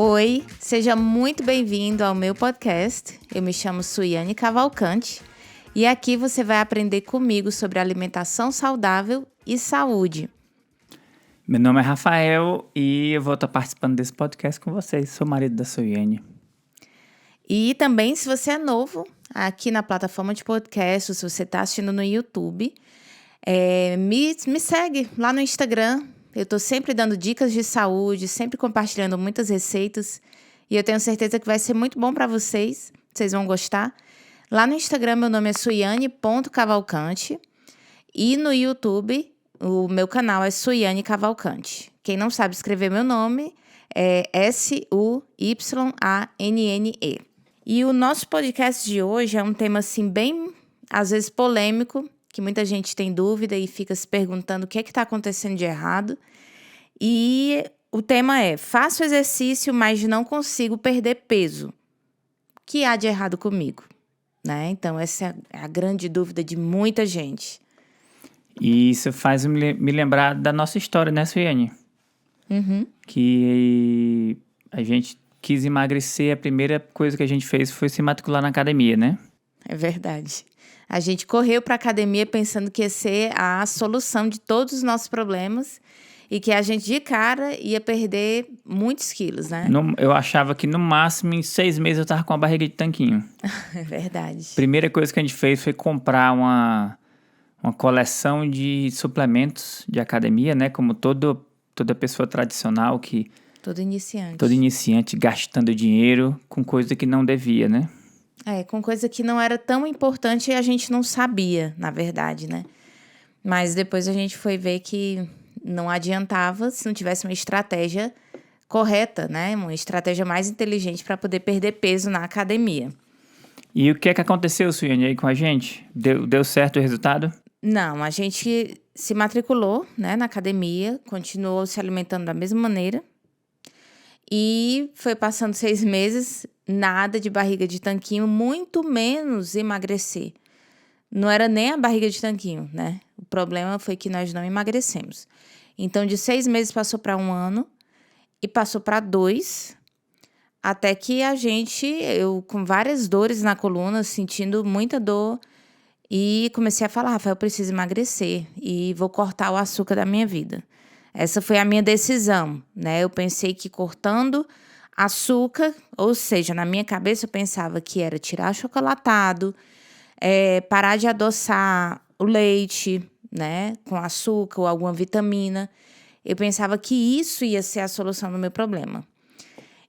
Oi, seja muito bem-vindo ao meu podcast. Eu me chamo Suiane Cavalcante e aqui você vai aprender comigo sobre alimentação saudável e saúde. Meu nome é Rafael e eu vou estar participando desse podcast com vocês. Sou marido da Suiane. E também, se você é novo aqui na plataforma de podcast, se você está assistindo no YouTube, me segue lá no Instagram. Eu estou sempre dando dicas de saúde, sempre compartilhando muitas receitas. E eu tenho certeza que vai ser muito bom para vocês. Vocês vão gostar. Lá no Instagram, meu nome é suiane.cavalcante. E no YouTube, o meu canal é Suiane Cavalcante. Quem não sabe escrever meu nome é Suyanne. E o nosso podcast de hoje é um tema assim bem, às vezes, polêmico, que muita gente tem dúvida e fica se perguntando o que é que está acontecendo de errado. E o tema é: faço exercício, mas não consigo perder peso. O que há de errado comigo? Né? Então, essa é a grande dúvida de muita gente. E isso faz me lembrar da nossa história, né, Suiane? Uhum. Que a gente quis emagrecer, a primeira coisa que a gente fez foi se matricular na academia, né? É verdade. A gente correu para a academia pensando que ia ser a solução de todos os nossos problemas e que a gente, de cara, ia perder muitos quilos, né? Eu achava que no máximo em 6 meses eu tava com a barriga de tanquinho. É verdade. Primeira coisa que a gente fez foi comprar uma coleção de suplementos de academia, né? Como toda pessoa tradicional que... Todo iniciante. Todo iniciante gastando dinheiro com coisa que não devia, né? Com coisa que não era tão importante e a gente não sabia, na verdade, né? Mas depois a gente foi ver que não adiantava se não tivesse uma estratégia correta, né? Uma estratégia mais inteligente para poder perder peso na academia. E o que é que aconteceu, Suiane, aí com a gente? Deu certo o resultado? Não, a gente se matriculou, né, na academia, continuou se alimentando da mesma maneira. E foi passando 6 meses, nada de barriga de tanquinho, muito menos emagrecer. Não era nem a barriga de tanquinho, né? O problema foi que nós não emagrecemos. Então, de 6 meses passou para 1 ano e passou para 2, até que eu com várias dores na coluna, sentindo muita dor, e comecei a falar: Rafael, eu preciso emagrecer e vou cortar o açúcar da minha vida. Essa foi a minha decisão, né? Eu pensei que cortando açúcar, ou seja, na minha cabeça eu pensava que era tirar chocolatado, parar de adoçar o leite, né, com açúcar ou alguma vitamina. Eu pensava que isso ia ser a solução do meu problema.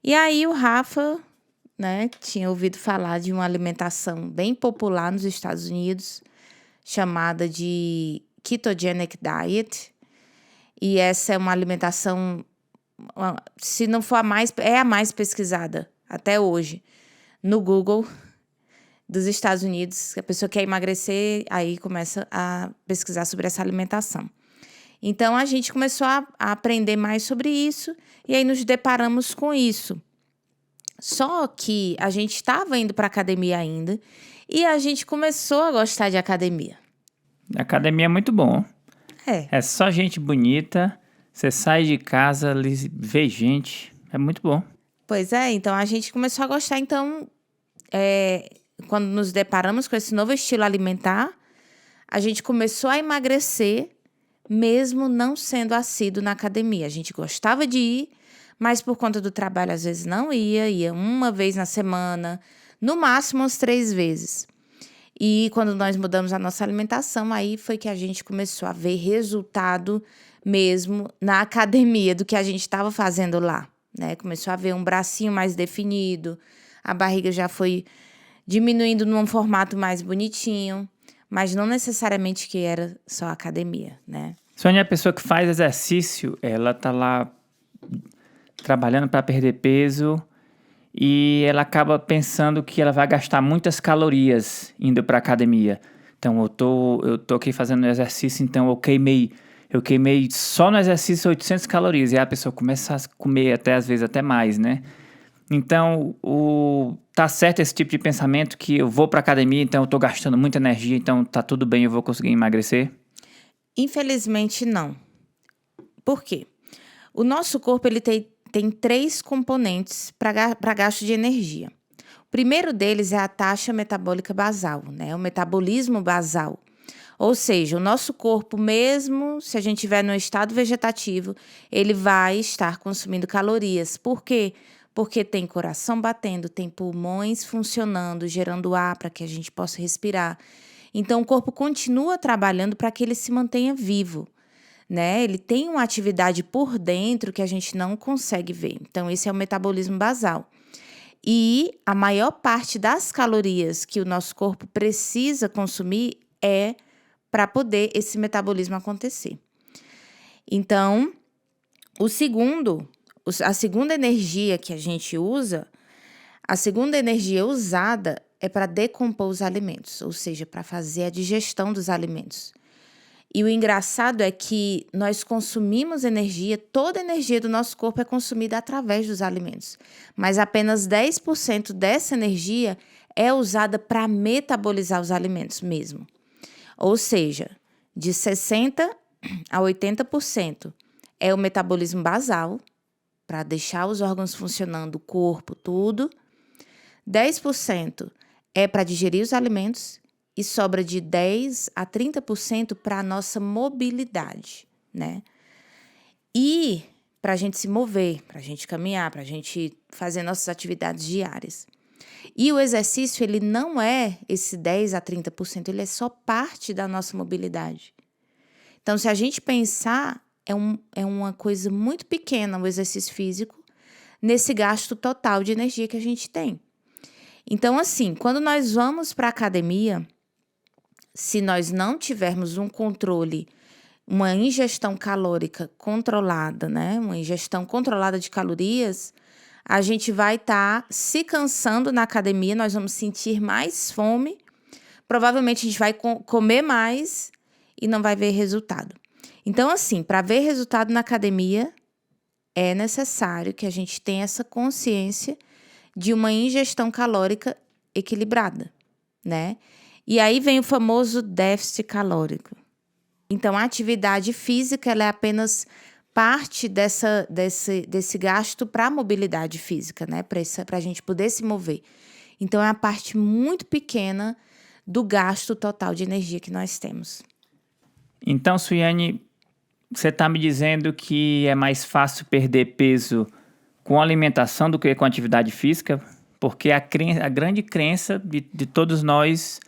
E aí o Rafa, né, tinha ouvido falar de uma alimentação bem popular nos Estados Unidos, chamada de Ketogenic Diet. E essa é uma alimentação, se não for a mais pesquisada até hoje no Google dos Estados Unidos. A pessoa quer emagrecer, aí começa a pesquisar sobre essa alimentação. Então, a gente começou a aprender mais sobre isso e aí nos deparamos com isso. Só que a gente estava indo para a academia ainda e a gente começou a gostar de academia. A academia é muito bom. É só gente bonita, você sai de casa, vê gente, é muito bom. Pois é, então a gente começou a gostar. Então, quando nos deparamos com esse novo estilo alimentar, a gente começou a emagrecer, mesmo não sendo assíduo na academia. A gente gostava de ir, mas por conta do trabalho às vezes não ia 1 vez na semana, no máximo umas 3 vezes. E quando nós mudamos a nossa alimentação, aí foi que a gente começou a ver resultado mesmo na academia do que a gente estava fazendo lá, né? Começou a ver um bracinho mais definido, a barriga já foi diminuindo num formato mais bonitinho, mas não necessariamente que era só academia, né? Sônia, a pessoa que faz exercício, ela tá lá trabalhando para perder peso e ela acaba pensando que ela vai gastar muitas calorias indo para academia. Então, eu tô aqui fazendo exercício, então eu queimei só no exercício 800 calorias. E aí a pessoa começa a comer às vezes até mais, né? Então, tá certo esse tipo de pensamento que eu vou pra academia, então eu tô gastando muita energia, então tá tudo bem, eu vou conseguir emagrecer? Infelizmente, não. Por quê? O nosso corpo, ele tem 3 componentes para gasto de energia. O primeiro deles é a taxa metabólica basal, né? O metabolismo basal. Ou seja, o nosso corpo, mesmo se a gente estiver no estado vegetativo, ele vai estar consumindo calorias. Por quê? Porque tem coração batendo, tem pulmões funcionando, gerando ar para que a gente possa respirar. Então, o corpo continua trabalhando para que ele se mantenha vivo, né? Ele tem uma atividade por dentro que a gente não consegue ver. Então, esse é o metabolismo basal. E a maior parte das calorias que o nosso corpo precisa consumir é para poder esse metabolismo acontecer. Então, a segunda energia que a gente usa, a segunda energia usada é para decompor os alimentos, ou seja, para fazer a digestão dos alimentos. E o engraçado é que nós consumimos energia, toda a energia do nosso corpo é consumida através dos alimentos, mas apenas 10% dessa energia é usada para metabolizar os alimentos mesmo. Ou seja, de 60% a 80% é o metabolismo basal, para deixar os órgãos funcionando, o corpo, tudo. 10% é para digerir os alimentos e sobra de 10% a 30% para a nossa mobilidade, né? E para a gente se mover, para a gente caminhar, para a gente fazer nossas atividades diárias. E o exercício, ele não é esse 10% a 30%, ele é só parte da nossa mobilidade. Então, se a gente pensar, é uma coisa muito pequena o exercício físico nesse gasto total de energia que a gente tem. Então, assim, quando nós vamos para a academia, se nós não tivermos um controle, uma ingestão calórica controlada, né? Uma ingestão controlada de calorias, a gente vai estar se cansando na academia, nós vamos sentir mais fome, provavelmente a gente vai comer mais e não vai ver resultado. Então, assim, para ver resultado na academia, é necessário que a gente tenha essa consciência de uma ingestão calórica equilibrada, né? E aí vem o famoso déficit calórico. Então, a atividade física ela é apenas parte desse gasto para a mobilidade física, né? Para a gente poder se mover. Então, é uma parte muito pequena do gasto total de energia que nós temos. Então, Suiane, você está me dizendo que é mais fácil perder peso com alimentação do que com atividade física? Porque a grande crença de todos nós,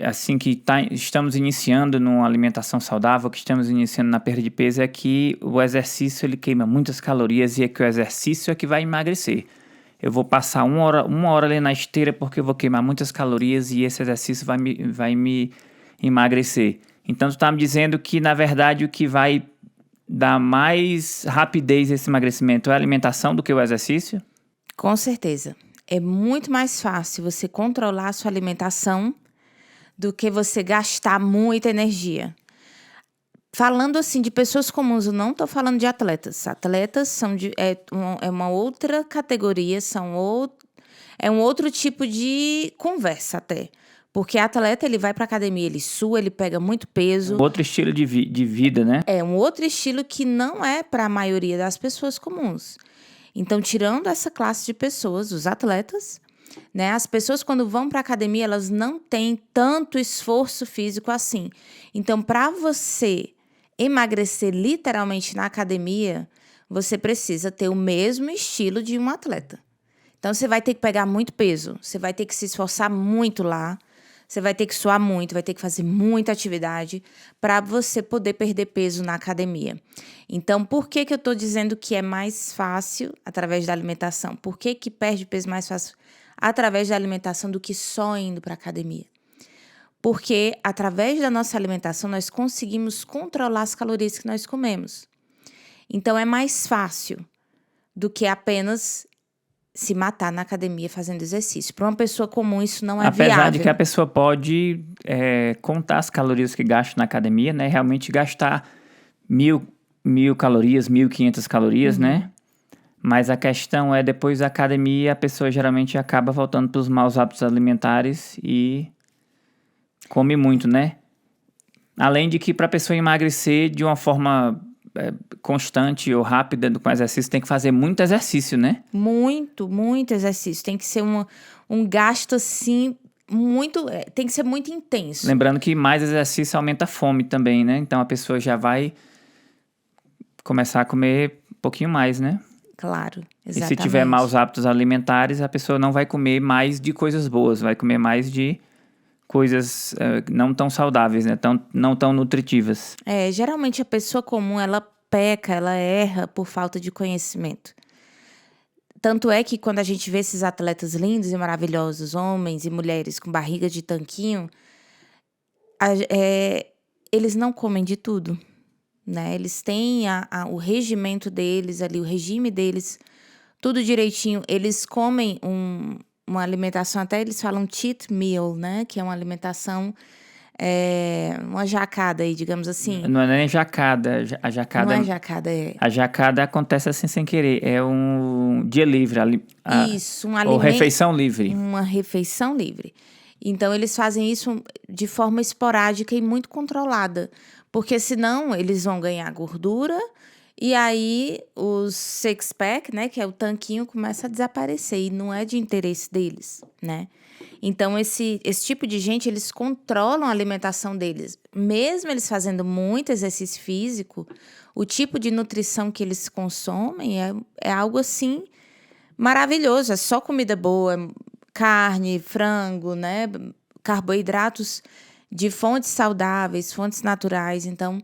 assim que estamos iniciando numa alimentação saudável, que estamos iniciando na perda de peso, é que o exercício ele queima muitas calorias e é que o exercício é que vai emagrecer. Eu vou passar uma hora ali na esteira porque eu vou queimar muitas calorias e esse exercício vai me emagrecer. Então, tu está me dizendo que, na verdade, o que vai dar mais rapidez a esse emagrecimento é a alimentação do que o exercício? Com certeza. É muito mais fácil você controlar a sua alimentação do que você gastar muita energia. Falando assim de pessoas comuns, eu não estou falando de atletas. Atletas é uma outra categoria, é um outro tipo de conversa até. Porque atleta, ele vai para academia, ele sua, ele pega muito peso. Outro estilo de vida, né? É um outro estilo que não é para a maioria das pessoas comuns. Então, tirando essa classe de pessoas, os atletas, né? As pessoas, quando vão para a academia, elas não têm tanto esforço físico assim. Então, para você emagrecer literalmente na academia, você precisa ter o mesmo estilo de um atleta. Então, você vai ter que pegar muito peso, você vai ter que se esforçar muito lá, você vai ter que suar muito, vai ter que fazer muita atividade para você poder perder peso na academia. Então, por que eu estou dizendo que é mais fácil através da alimentação? Por que perde peso mais fácil através da alimentação do que só indo para a academia? Porque através da nossa alimentação nós conseguimos controlar as calorias que nós comemos. Então, é mais fácil do que apenas se matar na academia fazendo exercício. Para uma pessoa comum, isso não é viável. Apesar de que a pessoa pode contar as calorias que gasta na academia, né? Realmente gastar 1.000 calorias, 1.500 calorias, né? Mas a questão é, depois da academia, a pessoa geralmente acaba voltando para os maus hábitos alimentares e come muito, né? Além de que para a pessoa emagrecer de uma forma constante ou rápida com exercício, tem que fazer muito exercício, né? Muito, muito exercício. Tem que ser um gasto assim, muito. Tem que ser muito intenso. Lembrando que mais exercício aumenta a fome também, né? Então a pessoa já vai começar a comer um pouquinho mais, né? Claro, E se exatamente. tiver maus hábitos alimentares, a pessoa não vai comer mais de coisas boas, vai comer mais de coisas não tão saudáveis, né? Não tão nutritivas. Geralmente a pessoa comum, ela peca, ela erra por falta de conhecimento. Tanto é que quando a gente vê esses atletas lindos e maravilhosos, homens e mulheres com barriga de tanquinho, eles não comem de tudo, né? Eles têm o regimento deles ali, o regime deles, tudo direitinho. Eles comem uma alimentação, até eles falam cheat meal, né? Que é uma alimentação, uma jacada aí, digamos assim. Não é nem jacada. A jacada, Não é jacada, a jacada acontece assim sem querer. É um dia livre. Isso, Ou refeição livre. Uma refeição livre. Então, eles fazem isso de forma esporádica e muito controlada. Porque senão eles vão ganhar gordura e aí os six-pack, né, que é o tanquinho, começa a desaparecer. E não é de interesse deles, né? Então, esse tipo de gente, eles controlam a alimentação deles. Mesmo eles fazendo muito exercício físico, o tipo de nutrição que eles consomem é algo assim maravilhoso. É só comida boa, carne, frango, né? Carboidratos de fontes saudáveis, fontes naturais. Então,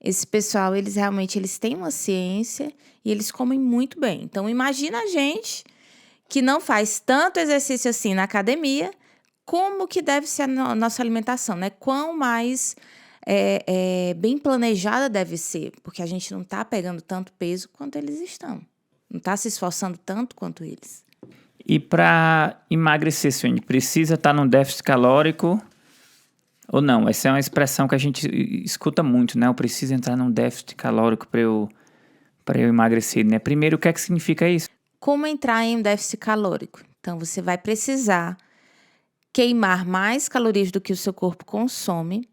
esse pessoal, eles realmente têm uma ciência e eles comem muito bem. Então, imagina a gente que não faz tanto exercício assim na academia, como que deve ser a nossa alimentação, né? Quão mais bem planejada deve ser, porque a gente não está pegando tanto peso quanto eles estão. Não está se esforçando tanto quanto eles. E para emagrecer, Suene, precisa estar num déficit calórico ou não? Essa é uma expressão que a gente escuta muito, né? Eu preciso entrar num déficit calórico para eu emagrecer, né? Primeiro, o que é que significa isso? Como entrar em um déficit calórico? Então, você vai precisar queimar mais calorias do que o seu corpo consome,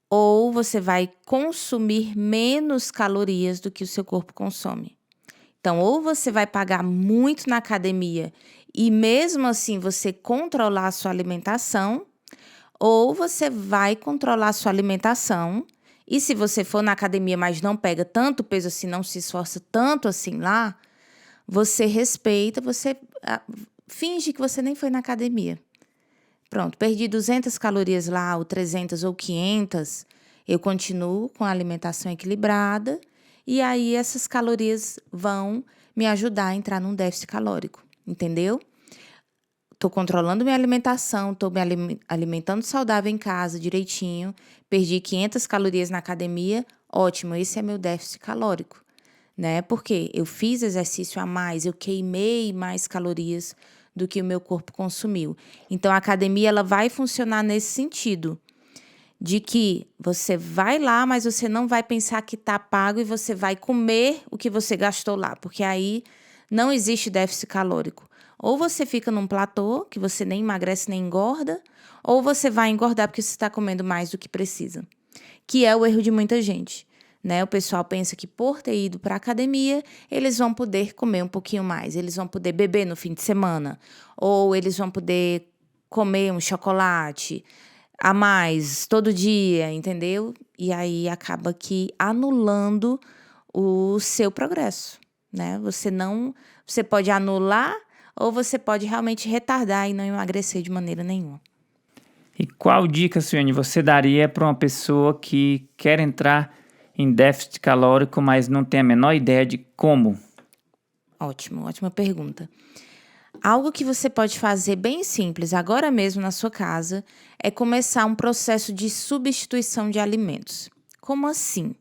ou você vai consumir menos calorias do que o seu corpo consome. Então, ou você vai pagar muito na academia e mesmo assim você controlar a sua alimentação, ou você vai controlar a sua alimentação e se você for na academia, mas não pega tanto peso assim, não se esforça tanto assim lá, você respeita, você finge que você nem foi na academia. Pronto, perdi 200 calorias lá, ou 300 ou 500, eu continuo com a alimentação equilibrada e aí essas calorias vão me ajudar a entrar num déficit calórico, entendeu? Tô controlando minha alimentação, tô me alimentando saudável em casa direitinho, perdi 500 calorias na academia, ótimo, esse é meu déficit calórico, né? Porque eu fiz exercício a mais, eu queimei mais calorias do que o meu corpo consumiu. Então, a academia ela vai funcionar nesse sentido, de que você vai lá, mas você não vai pensar que está pago e você vai comer o que você gastou lá, porque aí não existe déficit calórico. Ou você fica num platô, que você nem emagrece nem engorda, ou você vai engordar porque você está comendo mais do que precisa, que é o erro de muita gente. Né? O pessoal pensa que por ter ido para a academia, eles vão poder comer um pouquinho mais, eles vão poder beber no fim de semana, ou eles vão poder comer um chocolate a mais todo dia, entendeu? E aí acaba que anulando o seu progresso, né? Você pode anular ou você pode realmente retardar e não emagrecer de maneira nenhuma. E qual dica, Suene, você daria para uma pessoa que quer entrar em déficit calórico, mas não tem a menor ideia de como? Ótimo, ótima pergunta. Algo que você pode fazer bem simples, agora mesmo na sua casa, é começar um processo de substituição de alimentos. Como assim?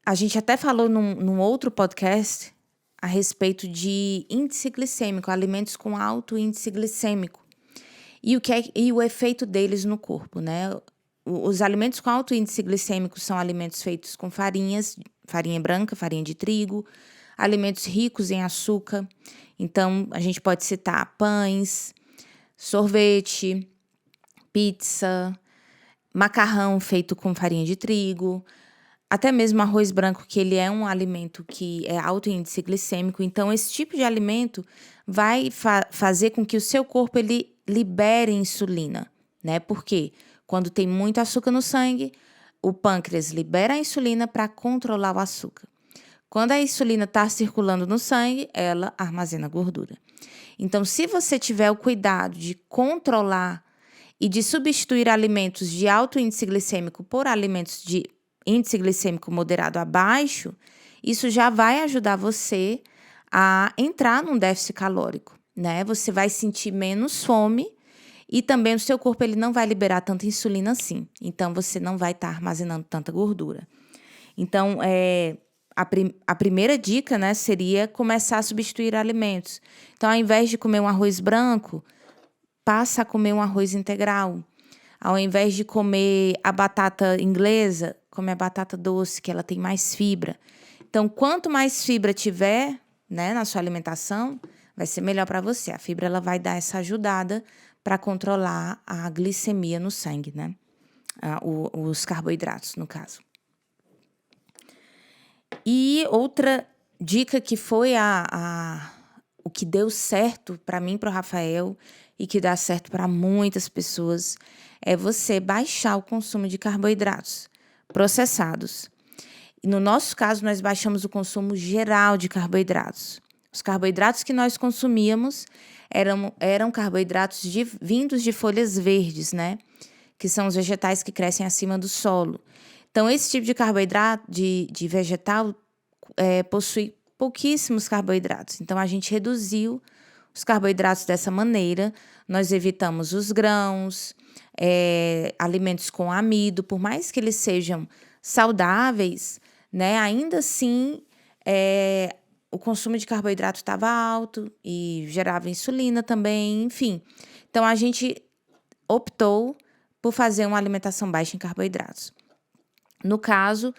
A gente até falou num outro podcast a respeito de índice glicêmico, alimentos com alto índice glicêmico. E o efeito deles no corpo, né? Os alimentos com alto índice glicêmico são alimentos feitos com farinhas, farinha branca, farinha de trigo, alimentos ricos em açúcar. Então, a gente pode citar pães, sorvete, pizza, macarrão feito com farinha de trigo, até mesmo arroz branco, que ele é um alimento que é alto em índice glicêmico. Então, esse tipo de alimento vai fazer com que o seu corpo ele libere insulina, né? Porque quando tem muito açúcar no sangue, o pâncreas libera a insulina para controlar o açúcar. Quando a insulina está circulando no sangue, ela armazena gordura. Então, se você tiver o cuidado de controlar e de substituir alimentos de alto índice glicêmico por alimentos de índice glicêmico moderado a baixo, isso já vai ajudar você a entrar num déficit calórico, né? Você vai sentir menos fome e também o seu corpo ele não vai liberar tanta insulina assim. Então, você não vai estar armazenando tanta gordura. Então, a primeira dica, né, seria começar a substituir alimentos. Então, ao invés de comer um arroz branco, passa a comer um arroz integral. Ao invés de comer a batata inglesa, come a batata doce, que ela tem mais fibra. Então, quanto mais fibra tiver, né, na sua alimentação, vai ser melhor para você. A fibra ela vai dar essa ajudada para controlar a glicemia no sangue, né? Os carboidratos, no caso. E outra dica que foi o que deu certo para mim e para o Rafael e que dá certo para muitas pessoas é você baixar o consumo de carboidratos processados. E no nosso caso, nós baixamos o consumo geral de carboidratos. Os carboidratos que nós consumíamos eram carboidratos vindos de folhas verdes, né? Que são os vegetais que crescem acima do solo. Então, esse tipo de carboidrato, de vegetal, possui pouquíssimos carboidratos. Então, a gente reduziu os carboidratos dessa maneira. Nós evitamos os grãos, alimentos com amido, por mais que eles sejam saudáveis, né? Ainda assim, o consumo de carboidrato estava alto e gerava insulina também, enfim. Então, a gente optou por fazer uma alimentação baixa em carboidratos. No caso,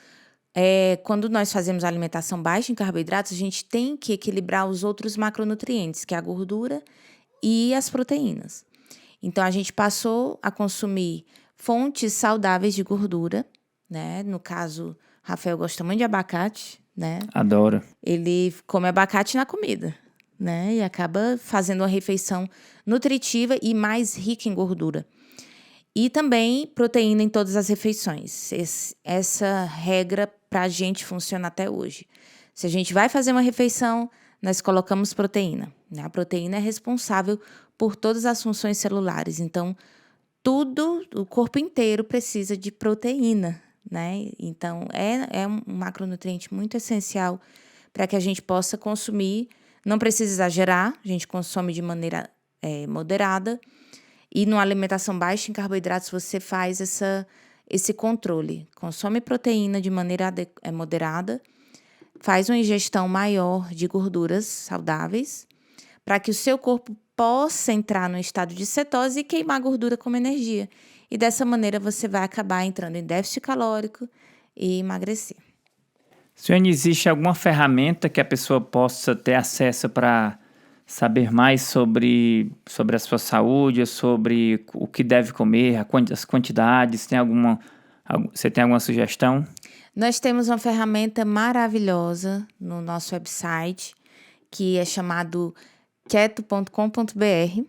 quando nós fazemos alimentação baixa em carboidratos, a gente tem que equilibrar os outros macronutrientes, que é a gordura e as proteínas. Então, a gente passou a consumir fontes saudáveis de gordura, né? No caso, Rafael gosta muito de abacate, né? Adoro. Ele come abacate na comida, né? E acaba fazendo uma refeição nutritiva e mais rica em gordura. E também proteína em todas as refeições. Essa regra pra gente funciona até hoje. Se a gente vai fazer uma refeição, nós colocamos proteína, né? A proteína é responsável por todas as funções celulares. Então, o corpo inteiro precisa de proteína, né? Então, é um macronutriente muito essencial para que a gente possa consumir. Não precisa exagerar, a gente consome de maneira moderada. E numa alimentação baixa em carboidratos, você faz esse controle. Consome proteína de maneira moderada, faz uma ingestão maior de gorduras saudáveis, para que o seu corpo possa entrar no estado de cetose e queimar gordura como energia. E dessa maneira você vai acabar entrando em déficit calórico e emagrecer. Suene, existe alguma ferramenta que a pessoa possa ter acesso para saber mais sobre a sua saúde, sobre o que deve comer, as quantidades? Você tem alguma sugestão? Nós temos uma ferramenta maravilhosa no nosso website, que é chamado keto.com.br.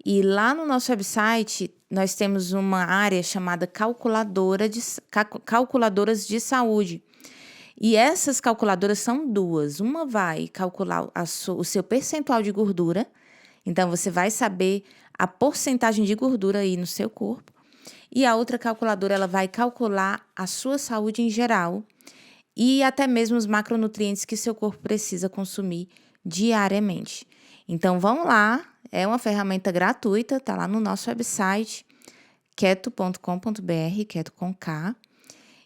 E lá no nosso website, nós temos uma área chamada calculadoras de saúde. E essas calculadoras são duas. Uma vai calcular o seu percentual de gordura. Então, você vai saber a porcentagem de gordura aí no seu corpo. E a outra calculadora, ela vai calcular a sua saúde em geral e até mesmo os macronutrientes que seu corpo precisa consumir diariamente. Então, vão lá. É uma ferramenta gratuita, tá lá no nosso website, keto.com.br, keto com K.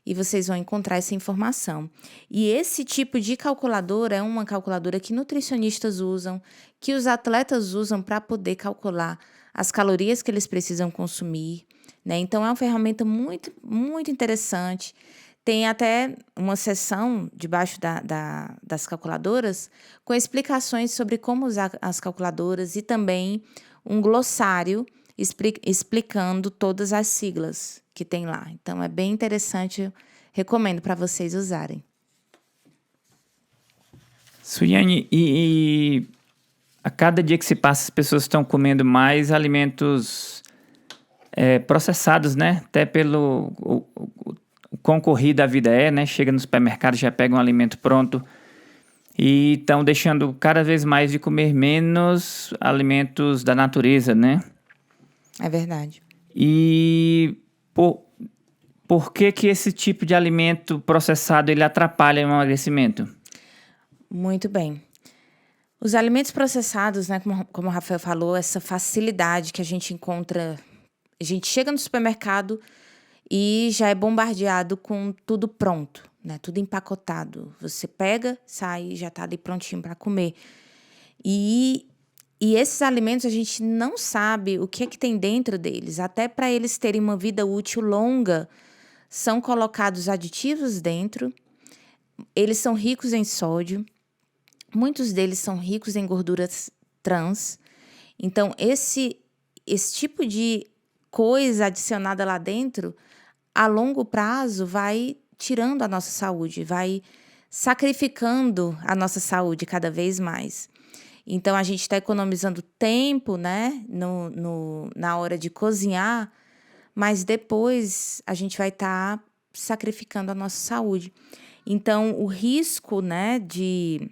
E vocês vão encontrar essa informação. E esse tipo de calculadora é uma calculadora que nutricionistas usam, que os atletas usam para poder calcular as calorias que eles precisam consumir, né? Então, é uma ferramenta muito, muito interessante. Tem até uma seção debaixo das calculadoras com explicações sobre como usar as calculadoras e também um glossário explicando todas as siglas que tem lá. Então, é bem interessante. recomendo para vocês usarem. Suiane, e a cada dia que se passa, as pessoas estão comendo mais alimentos processados, né? Até pelo o concorrido da vida né? Chega no supermercado, já pega um alimento pronto e estão deixando cada vez mais de comer menos alimentos da natureza, né? É verdade. E por que esse tipo de alimento processado ele atrapalha o emagrecimento? Muito bem. Os alimentos processados, né, como o Rafael falou, essa facilidade que a gente encontra. A gente chega no supermercado e já é bombardeado com tudo pronto, né? Tudo empacotado. Você pega, sai, já tá ali prontinho para comer. E esses alimentos a gente não sabe o que é que tem dentro deles. Até para eles terem uma vida útil longa, são colocados aditivos dentro. Eles são ricos em sódio. Muitos deles são ricos em gorduras trans. Então, esse tipo de coisa adicionada lá dentro, a longo prazo, vai tirando a nossa saúde, vai sacrificando a nossa saúde cada vez mais. Então, a gente está economizando tempo, né, na hora de cozinhar, mas depois a gente vai estar sacrificando a nossa saúde. Então, o risco, né, de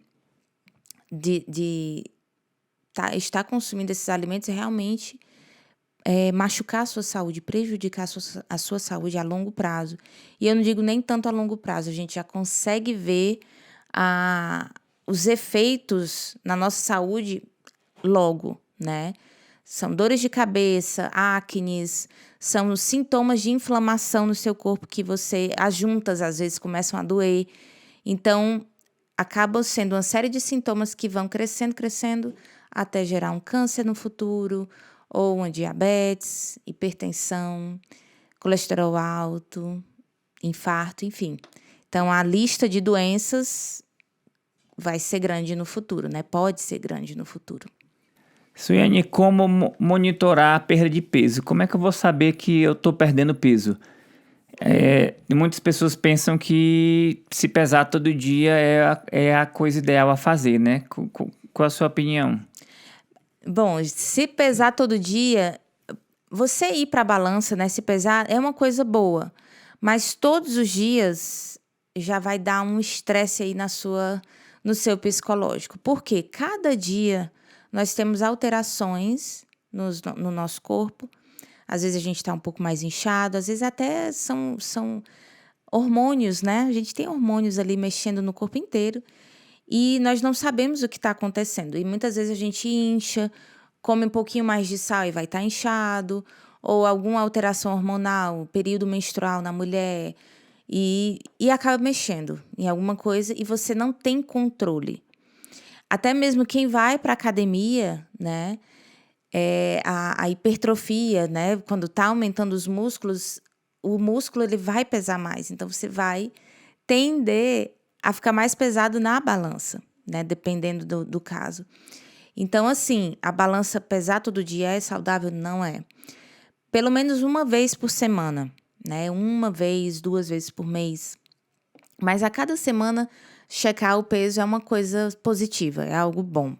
estar consumindo esses alimentos é realmente machucar a sua saúde, prejudicar a sua saúde a longo prazo. E eu não digo nem tanto a longo prazo, a gente já consegue ver os efeitos na nossa saúde logo, né? São dores de cabeça, acnes, são os sintomas de inflamação no seu corpo que as juntas às vezes começam a doer. Então, acaba sendo uma série de sintomas que vão crescendo, até gerar um câncer no futuro, ou uma diabetes, hipertensão, colesterol alto, infarto, enfim. Então, a lista de doenças vai ser grande no futuro, né? Pode ser grande no futuro. Suiane, como monitorar a perda de peso? Como é que eu vou saber que eu estou perdendo peso? Muitas pessoas pensam que se pesar todo dia é a coisa ideal a fazer, né? Qual a sua opinião? Bom, se pesar todo dia, você ir para a balança, né? Se pesar é uma coisa boa, mas todos os dias já vai dar um estresse aí no seu psicológico. Porque cada dia nós temos alterações no nosso corpo. Às vezes a gente está um pouco mais inchado, às vezes até são hormônios, né? A gente tem hormônios ali mexendo no corpo inteiro e nós não sabemos o que está acontecendo. E muitas vezes a gente incha, come um pouquinho mais de sal e vai estar inchado, ou alguma alteração hormonal, período menstrual na mulher, e acaba mexendo em alguma coisa e você não tem controle. Até mesmo quem vai para a academia, né? A hipertrofia, né? Quando está aumentando os músculos, o músculo ele vai pesar mais. Então, você vai tender a ficar mais pesado na balança, né? Dependendo do caso. Então, assim, a balança pesar todo dia é saudável? Não é. Pelo menos uma vez por semana, né? 2 vezes por mês. Mas a cada semana, checar o peso é uma coisa positiva, é algo bom.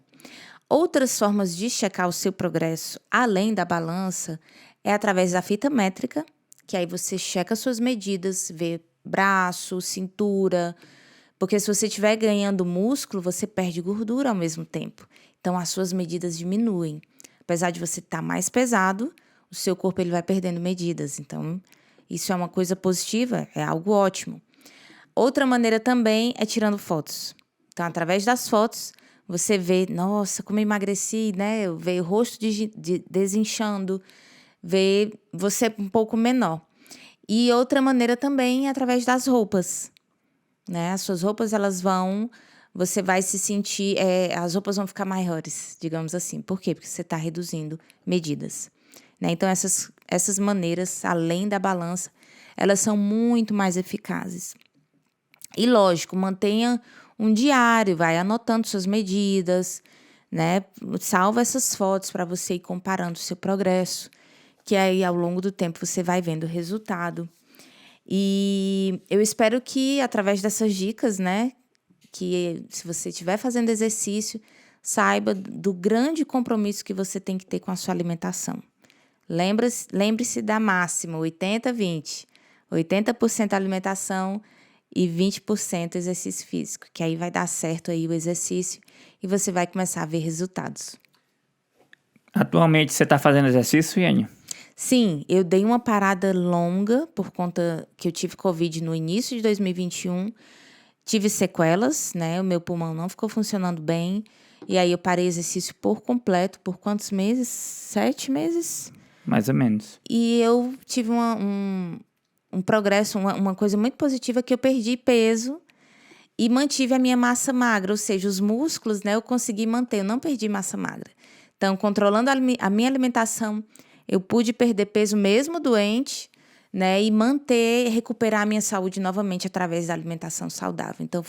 Outras formas de checar o seu progresso, além da balança, é através da fita métrica, que aí você checa suas medidas, vê braço, cintura, porque se você estiver ganhando músculo, você perde gordura ao mesmo tempo. Então, as suas medidas diminuem. Apesar de você estar mais pesado, o seu corpo ele vai perdendo medidas. Então, isso é uma coisa positiva, é algo ótimo. Outra maneira também é tirando fotos. Então, através das fotos, você vê, nossa, como eu emagreci, né? Vê o rosto desinchando, vê você um pouco menor. E outra maneira também é através das roupas, né? As suas roupas, você vai se sentir, as roupas vão ficar maiores, digamos assim. Por quê? Porque você está reduzindo medidas, né? Então, essas maneiras, além da balança, elas são muito mais eficazes. E lógico, mantenha um diário, vai anotando suas medidas, né? Salva essas fotos para você ir comparando o seu progresso, que aí ao longo do tempo você vai vendo o resultado. E eu espero que, através dessas dicas, né, que se você estiver fazendo exercício, saiba do grande compromisso que você tem que ter com a sua alimentação. Lembre-se da máxima, 80-20. 80% alimentação e 20% exercício físico, que aí vai dar certo aí o exercício e você vai começar a ver resultados. Atualmente você está fazendo exercício, Yane? Sim, eu dei uma parada longa por conta que eu tive Covid no início de 2021. Tive sequelas, né? O meu pulmão não ficou funcionando bem. E aí eu parei exercício por completo. Por quantos meses? 7 meses? Mais ou menos. E eu tive um progresso, uma coisa muito positiva, que eu perdi peso e mantive a minha massa magra. Ou seja, os músculos, né? Eu consegui manter, eu não perdi massa magra. Então, controlando a minha alimentação, eu pude perder peso mesmo doente, né? E recuperar a minha saúde novamente através da alimentação saudável. Então,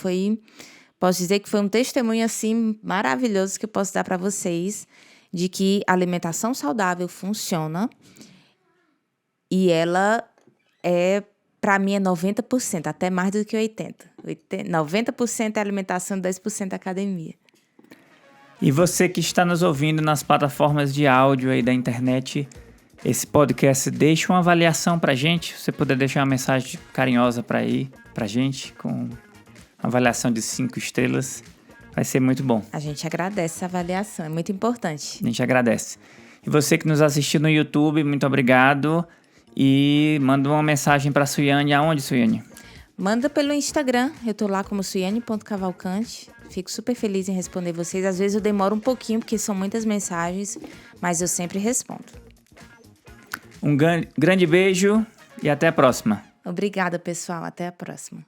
posso dizer que foi um testemunho, assim, maravilhoso que eu posso dar para vocês de que a alimentação saudável funciona e ela para mim, é 90%, até mais do que 80%. 90% é alimentação e 10% é academia. E você que está nos ouvindo nas plataformas de áudio aí da internet, esse podcast, deixa uma avaliação pra gente. Se você puder deixar uma mensagem carinhosa pra gente, com uma avaliação de 5 estrelas, vai ser muito bom. A gente agradece essa avaliação, é muito importante. A gente agradece. E você que nos assistiu no YouTube, muito obrigado. E manda uma mensagem pra Suiane. Aonde, Suiane? Manda pelo Instagram, eu tô lá como suiane.cavalcante. Fico super feliz em responder vocês. Às vezes eu demoro um pouquinho, porque são muitas mensagens, mas eu sempre respondo. Um grande beijo e até a próxima. Obrigada, pessoal. Até a próxima.